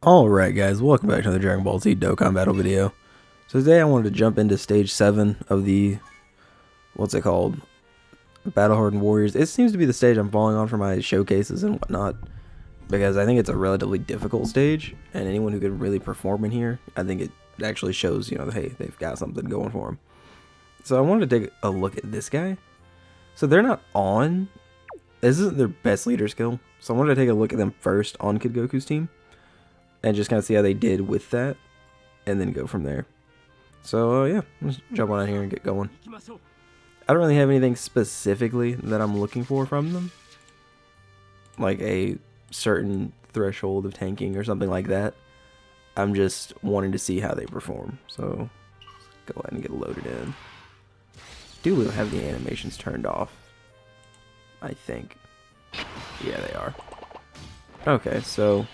Alright guys, welcome back to another Dragon Ball Z Dokkan battle video. So today I wanted to jump into stage 7 of the, what's it called, Battle Hardened Warriors. It seems to be the stage I'm falling on for my showcases and whatnot, because I think it's a relatively difficult stage, and anyone who can really perform in here, I think it actually shows, hey, they've got something going for them. So I wanted to take a look at this guy. So they're not on, this isn't their best leader skill, so I wanted to take a look at them first on Kid Goku's team. And just kind of see how they did with that, and then go from there. So yeah, let's jump on in here and get going. I don't really have anything specifically that I'm looking for from them, like a certain threshold of tanking or something like that. I'm just wanting to see how they perform. So let's go ahead and get loaded in. Do we have the animations turned off? I think. Yeah, they are. Okay, so.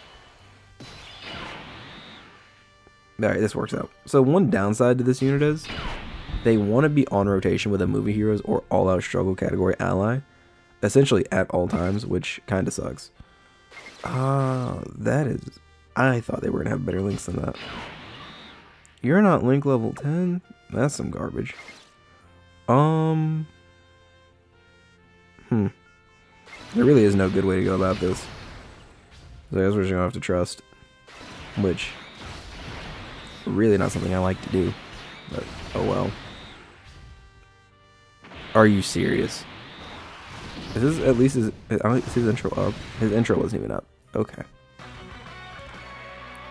Alright, this works out. So one downside to this unit is they want to be on rotation with a movie heroes or all-out struggle category ally, essentially at all times, which kind of sucks. That is... I thought they were going to have better links than that. You're not link level 10? That's some garbage. There really is no good way to go about this. So I guess we're just going to have to trust. Which... really not something I like to do, but oh well. Are you serious? Is this at least his? I don't see his intro up. His intro wasn't even up. Okay.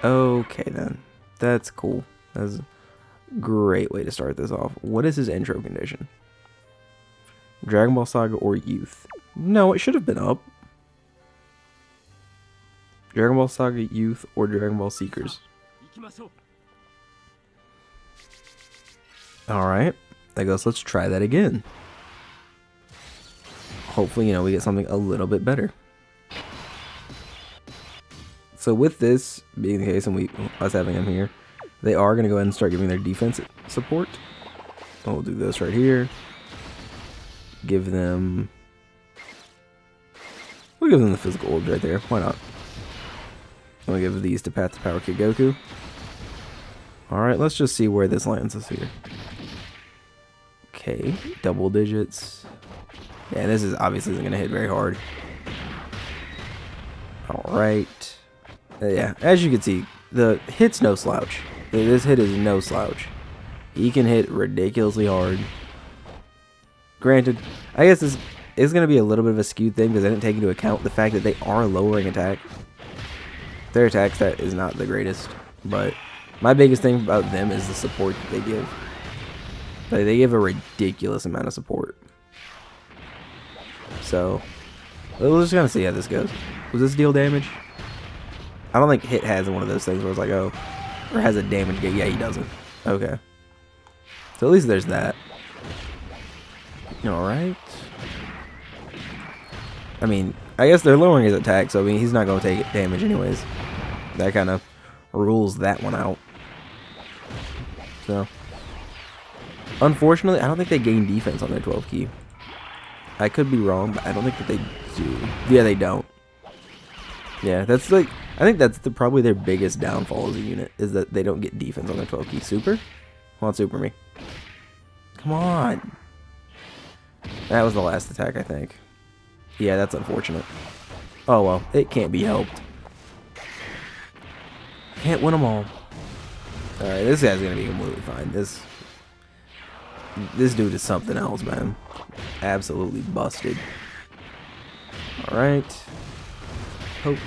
Okay then, that's cool. That's a great way to start this off. What is his intro condition? Dragon Ball Saga or Youth? No, it should have been up. Dragon Ball Saga Youth or Dragon Ball Seekers. Alright, I guess let's try that again. Hopefully, we get something a little bit better. So with this being the case, and us having them here, they are going to go ahead and start giving their defense support. We'll do this right here. We'll give them the physical orbs right there. Why not? We'll give these to Path to Power Kid Goku. Alright, let's just see where this lands us here. Okay, double digits. Yeah, this is obviously isn't going to hit very hard. Alright. Yeah, as you can see, the hit's no slouch. This hit is no slouch. He can hit ridiculously hard. Granted, I guess this is going to be a little bit of a skewed thing because I didn't take into account the fact that they are lowering attack. Their attack stat is not the greatest, but my biggest thing about them is the support that they give. They give a ridiculous amount of support. So, we'll just kind of see how this goes. Was this deal damage? I don't think Hit has one of those things where it's like, oh, or has a damage gate. Yeah, he doesn't. Okay. So at least there's that. Alright. I mean, I guess they're lowering his attack, so I mean, he's not going to take damage anyways. That kind of rules that one out. So, unfortunately, I don't think they gain defense on their 12 key. I could be wrong, but I don't think that they do. Yeah, they don't. Yeah, that's like, I think that's probably their biggest downfall as a unit, is that they don't get defense on their 12 key. Super? Come on, super me. Come on. That was the last attack, I think. Yeah, that's unfortunate. Oh well, it can't be helped. Can't win them all. Alright, this guy's gonna be completely fine. This dude is something else, man. Absolutely busted. Alright. Poke.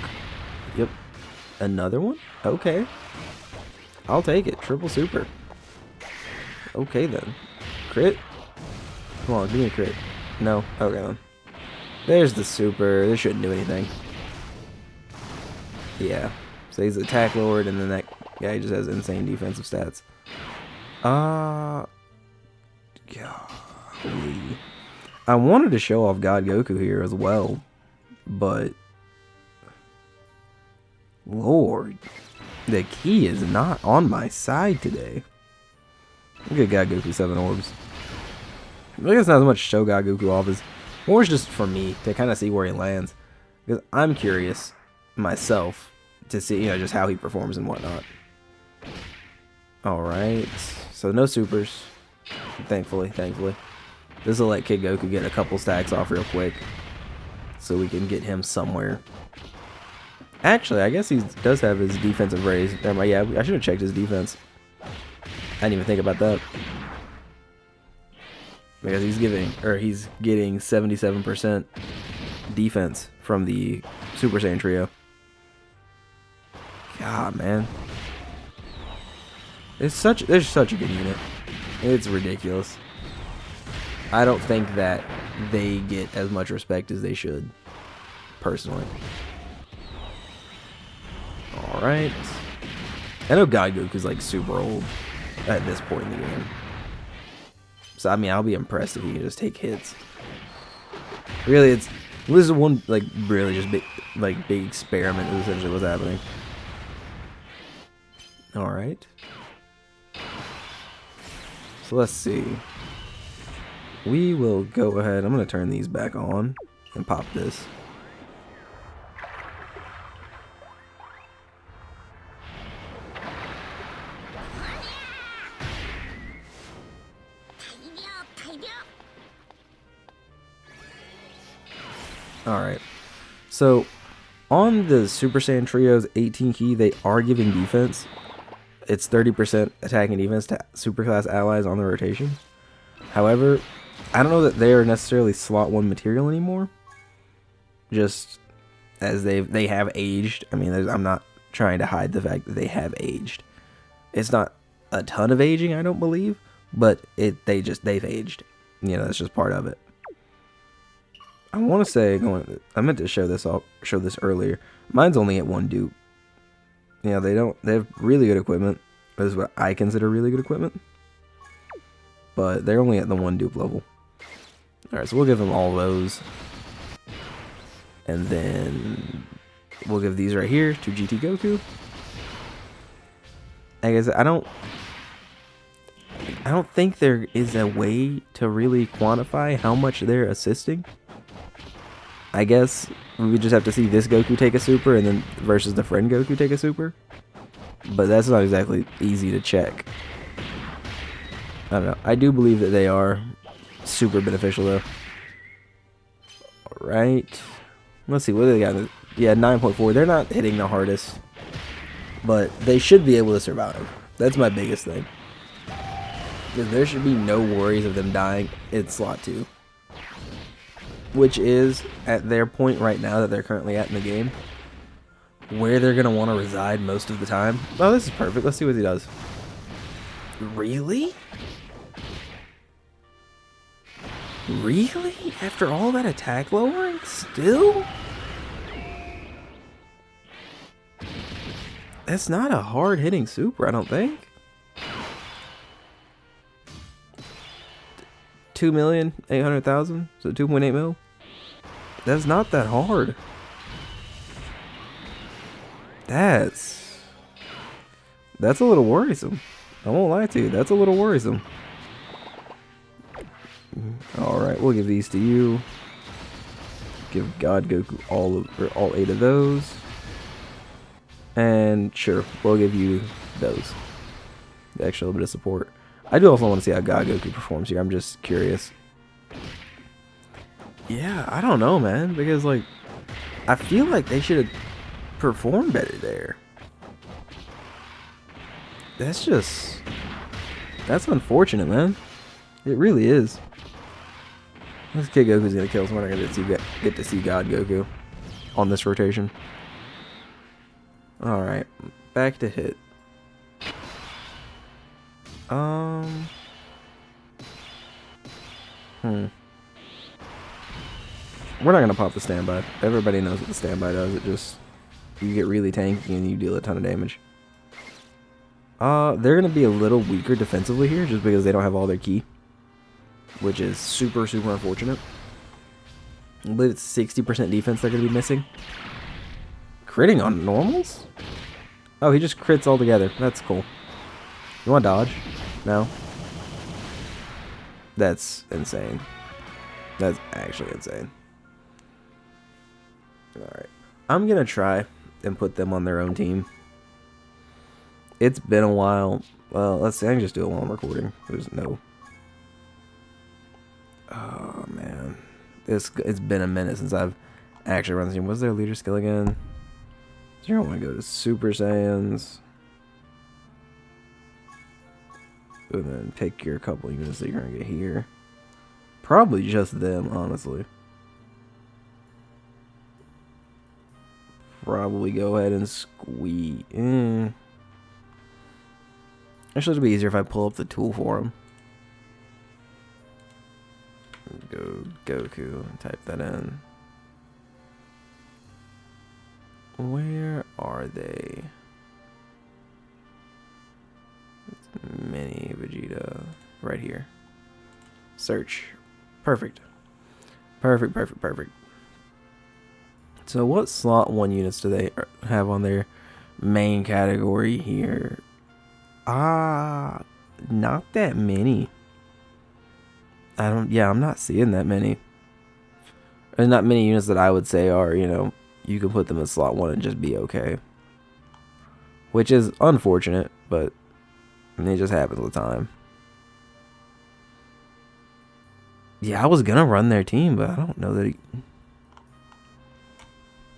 Yep. Another one? Okay. I'll take it. Triple super. Okay then. Crit? Come on, give me a crit. No? Okay then. There's the super. This shouldn't do anything. Yeah. So he's attack lowered, and then that guy just has insane defensive stats. Golly. I wanted to show off God Goku here as well, but Lord, the key is not on my side today. Look at God Goku 7 orbs. I guess not as much show God Goku off as more just for me to kind of see where he lands, because I'm curious myself to see, just how he performs and whatnot. All right, so no supers, thankfully. This will let Kid Goku get a couple stacks off real quick, so we can get him somewhere. Actually, I guess he does have his defensive raise. Never mind, yeah, I should have checked his defense. I didn't even think about that. Because he's getting 77% defense from the Super Saiyan trio. God, man. They're such a good unit. It's ridiculous. I don't think that they get as much respect as they should, personally. Alright. I know God Goku's like super old at this point in the game. So I mean, I'll be impressed if he can just take hits. Really, this is one like really just big experiment is essentially what's happening. Alright. So let's see. We will go ahead. I'm gonna turn these back on and pop this. Alright, so on the Super Saiyan Trio's 18 key, they are giving defense. It's 30% attacking defense to superclass allies on the rotation. However, I don't know that they are necessarily slot 1 material anymore. Just as they have aged. I mean, I'm not trying to hide the fact that they have aged. It's not a ton of aging, I don't believe, but they've aged. That's just part of it. I want to say I meant to show this earlier. Mine's only at 1 dupe. They have really good equipment. This is what I consider really good equipment. But they're only at the 1 dupe level. Alright, so we'll give them all those. And then we'll give these right here to GT Goku. I guess I don't think there is a way to really quantify how much they're assisting. I guess we would just have to see this Goku take a super and then versus the friend Goku take a super. But that's not exactly easy to check. I don't know. I do believe that they are super beneficial though. Alright. Let's see, what do they got? Yeah, 9.4. They're not hitting the hardest. But they should be able to survive. That's my biggest thing. Because there should be no worries of them dying in slot 2. Which is, at their point right now that they're currently at in the game, where they're going to want to reside most of the time. Oh, this is perfect. Let's see what he does. Really? Really? After all that attack lowering? Still? That's not a hard-hitting super, I don't think. 2,800,000, so 2.8 mil. That's not that hard. That's a little worrisome. I won't lie to you. That's a little worrisome. All right, we'll give these to you. Give God Goku all 8 of those. And sure, we'll give you those. The extra little bit of support. I do also want to see how God Goku performs here. I'm just curious. Yeah, I don't know, man. Because, like, I feel like they should have performed better there. That's unfortunate, man. It really is. This Kid Goku's gonna kill, so we're not gonna get to see God Goku on this rotation. Alright, back to hit. We're not gonna pop the standby. Everybody knows what the standby does. It just, you get really tanky and you deal a ton of damage. They're gonna be a little weaker defensively here just because they don't have all their ki, which is super unfortunate. I believe it's 60% defense they're gonna be missing. Critting on normals? Oh, he just crits all together. That's cool. You want dodge? No? That's insane. That's actually insane. Alright. I'm gonna try and put them on their own team. It's been a while. Well, let's see. I can just do it while I'm recording. There's no... Oh, man. It's been a minute since I've actually run this team. What's their leader skill again? So you're going to go to Super Saiyans. And then pick your couple units that you're going to get here. Probably just them, honestly. Probably go ahead and squeeze. Actually, it'll be easier if I pull up the tool for them. Go Goku and type that in. Where are they? It's Mini Vegeta right here. Search. Perfect. Perfect, perfect, perfect. So what slot 1 units do they have on their main category here? Not that many. I'm not seeing that many. There's not many units that I would say are, you can put them in slot 1 and just be okay. Which is unfortunate, but it just happens all the time. Yeah, I was gonna run their team, but I don't know that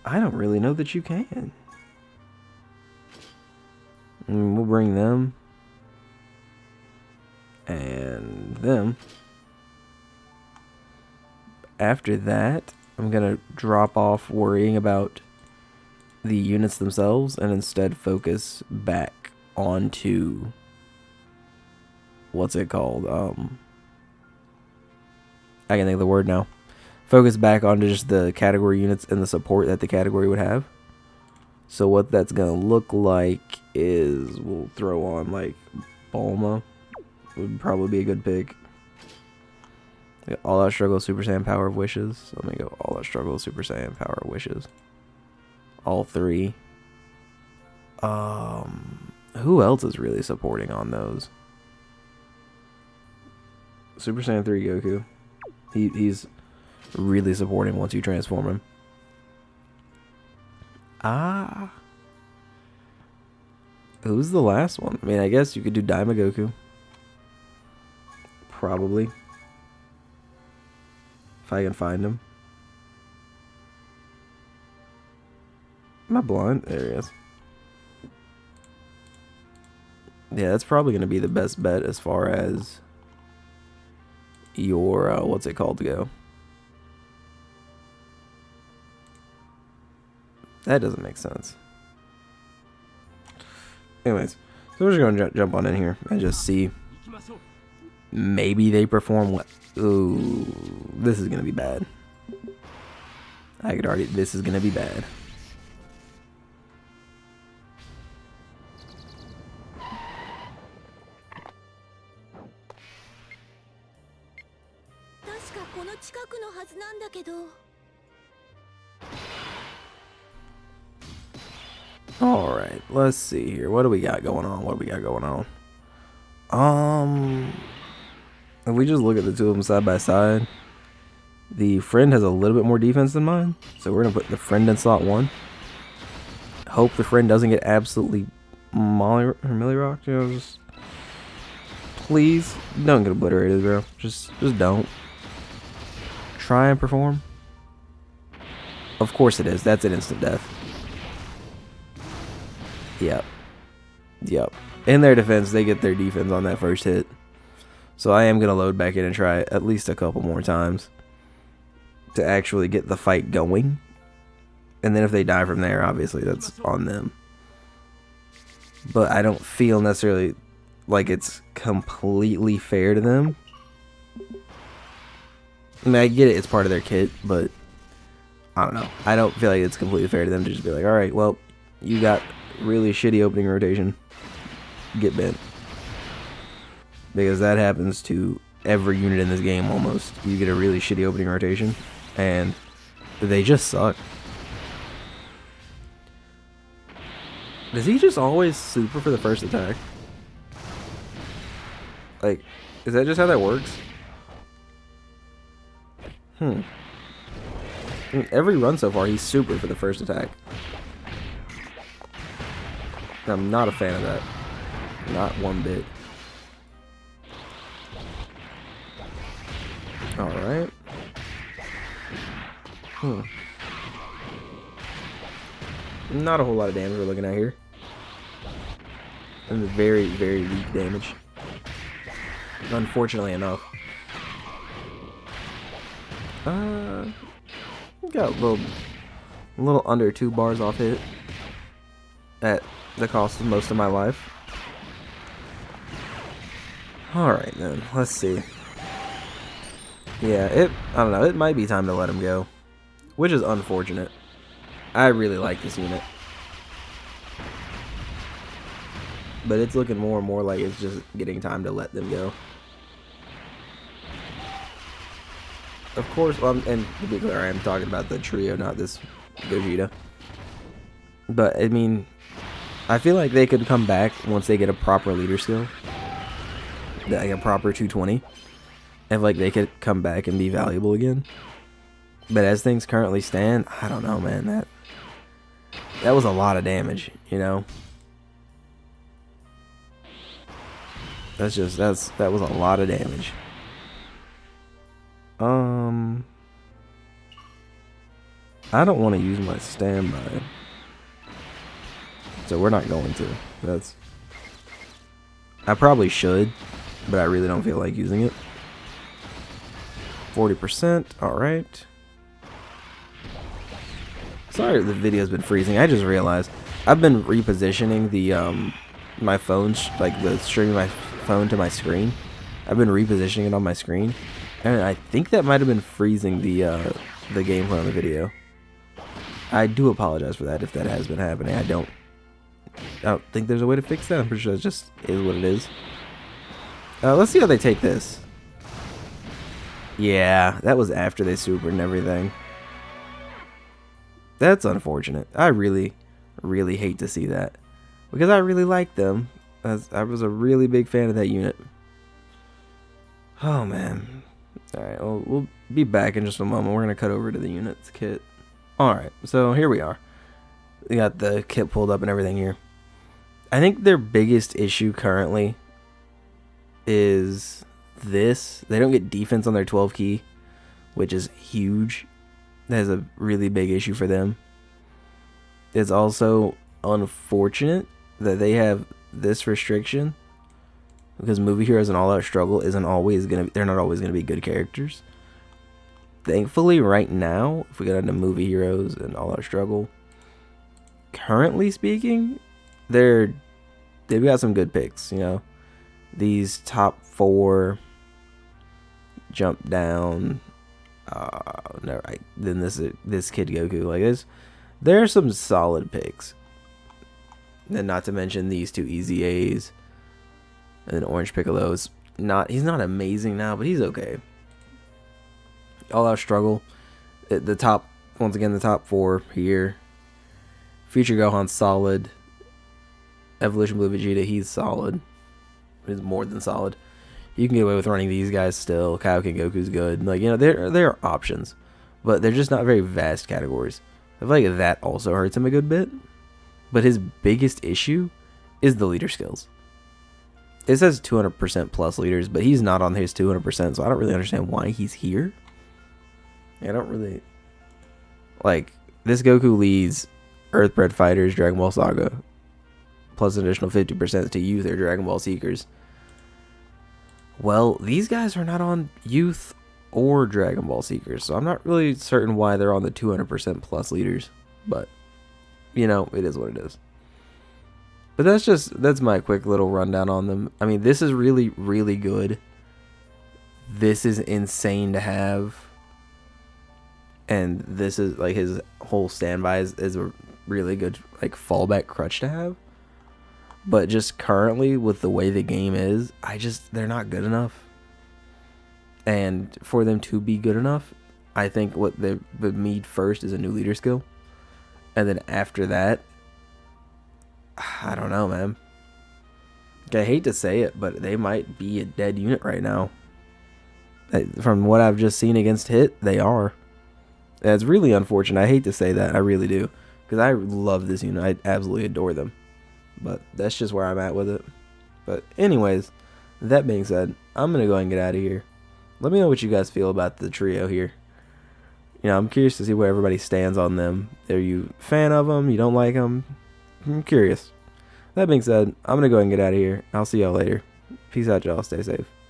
I don't really know that you can. We'll bring them. And them. After that, I'm going to drop off worrying about the units themselves and instead focus back onto... What's it called? I can think of the word now. Focus back onto just the category units and the support that the category would have. So what that's going to look like is we'll throw on like Bulma. Would probably be a good pick. All Out Struggle, Super Saiyan, Power of Wishes. Let me go All Out Struggle, Super Saiyan, Power of Wishes. All 3. Who else is really supporting on those? Super Saiyan 3 Goku. He's really supporting once you transform him. Who's the last one? I mean, I guess you could do Daima Goku. Probably. If I can find him. Am I blind? There he is. Yeah, that's probably going to be the best bet as far as your, what's it called to go. That doesn't make sense. Anyways, so we're just going to jump on in here and just see. Maybe they perform what? Ooh, this is going to be bad. I could already, this is going to be bad. Alright, let's see here. What do we got going on? If we just look at the two of them side by side, the friend has a little bit more defense than mine. So we're going to put the friend in slot 1. Hope the friend doesn't get absolutely milli rocked. Just please don't get obliterated, bro. Just don't. Try and perform. Of course it is. That's an instant death. Yep. In their defense, they get their defense on that first hit. So I am going to load back in and try it at least a couple more times to actually get the fight going. And then if they die from there, obviously that's on them. But I don't feel necessarily like it's completely fair to them. I mean, I get it, it's part of their kit, but I don't know. I don't feel like it's completely fair to them to just be like, alright, well, you got really shitty opening rotation. Get bent. Because that happens to every unit in this game almost. You get a really shitty opening rotation, and they just suck. Does he just always super for the first attack? Like, is that just how that works? I mean, every run so far, he's super for the first attack. I'm not a fan of that. Not one bit. Alright. Not a whole lot of damage we're looking at here. And very, very weak damage. Unfortunately enough. Got a little under 2 bars off hit. At the cost of most of my life. Alright then, let's see. Yeah, I don't know, it might be time to let him go. Which is unfortunate. I really like this unit. But it's looking more and more like it's just getting time to let them go. Of course, well, and to be clear, I am talking about the trio, not this Gogeta. But, I mean, I feel like they could come back once they get a proper leader skill. Like a proper 220. And, like, they could come back and be valuable again. But as things currently stand, I don't know, man. That was a lot of damage, you know? That was a lot of damage. I don't want to use my standby. So we're not going to. I probably should, but I really don't feel like using it. 40%, alright. Sorry the video's been freezing. I just realized I've been repositioning the my phone, streaming my phone to my screen. I've been repositioning it on my screen, and I think that might have been freezing the gameplay on the video. I do apologize for that if that has been happening. I don't think there's a way to fix that. I'm pretty sure it just is what it is. Let's see how they take this. Yeah, that was after they supered and everything. That's unfortunate. I really, really hate to see that. Because I really like them. I was a really big fan of that unit. Oh, man. Alright, well, we'll be back in just a moment. We're going to cut over to the units kit. Alright, so here we are. We got the kit pulled up and everything here. I think their biggest issue currently is this. They don't get defense on their 12 key, which is huge. That is a really big issue for them. It's also unfortunate that they have this restriction, because movie heroes and all out struggle they're not always gonna be good characters. Thankfully, right now, if we get into movie heroes and all out struggle, currently speaking, they've got some good picks. You know, these top 4 jump down. No, right. Then this Kid Goku, like there are some solid picks. And not to mention these 2 Easy A's. And then Orange Piccolo's he's not amazing now, but he's okay. All Out Struggle, the top 4 here. Future Gohan's solid. Evolution Blue Vegeta, he's solid. He's more than solid. You can get away with running these guys still. Kaioken Goku's good. Like, you know, there are options, but they're just not very vast categories. I feel like that also hurts him a good bit. But his biggest issue is the leader skills. It says 200% plus leaders, but he's not on his 200%, so I don't really understand why he's here. I don't really... Like, this Goku leads Earthbred Fighters, Dragon Ball Saga, plus an additional 50% to Youth or Dragon Ball Seekers. Well, these guys are not on Youth or Dragon Ball Seekers, so I'm not really certain why they're on the 200% plus leaders, but, you know, it is what it is. But that's my quick little rundown on them. I mean, this is really, really good. This is insane to have. And this is, like, his whole standby is a really good, like, fallback crutch to have. But just currently, with the way the game is, they're not good enough. And for them to be good enough, I think what they would need first is a new leader skill. And then after that, I don't know, man. I hate to say it, but they might be a dead unit right now. From what I've just seen against Hit, they are. It's really unfortunate. I hate to say that. I really do. Because I love this unit. I absolutely adore them. but that's just where I'm at with it. But anyways, that being said, I'm going to go ahead and get out of here. Let me know what you guys feel about the trio here. I'm curious to see where everybody stands on them. Are you a fan of them? You don't like them? I'm curious. That being said, I'm going to go ahead and get out of here. I'll see y'all later. Peace out, y'all. Stay safe.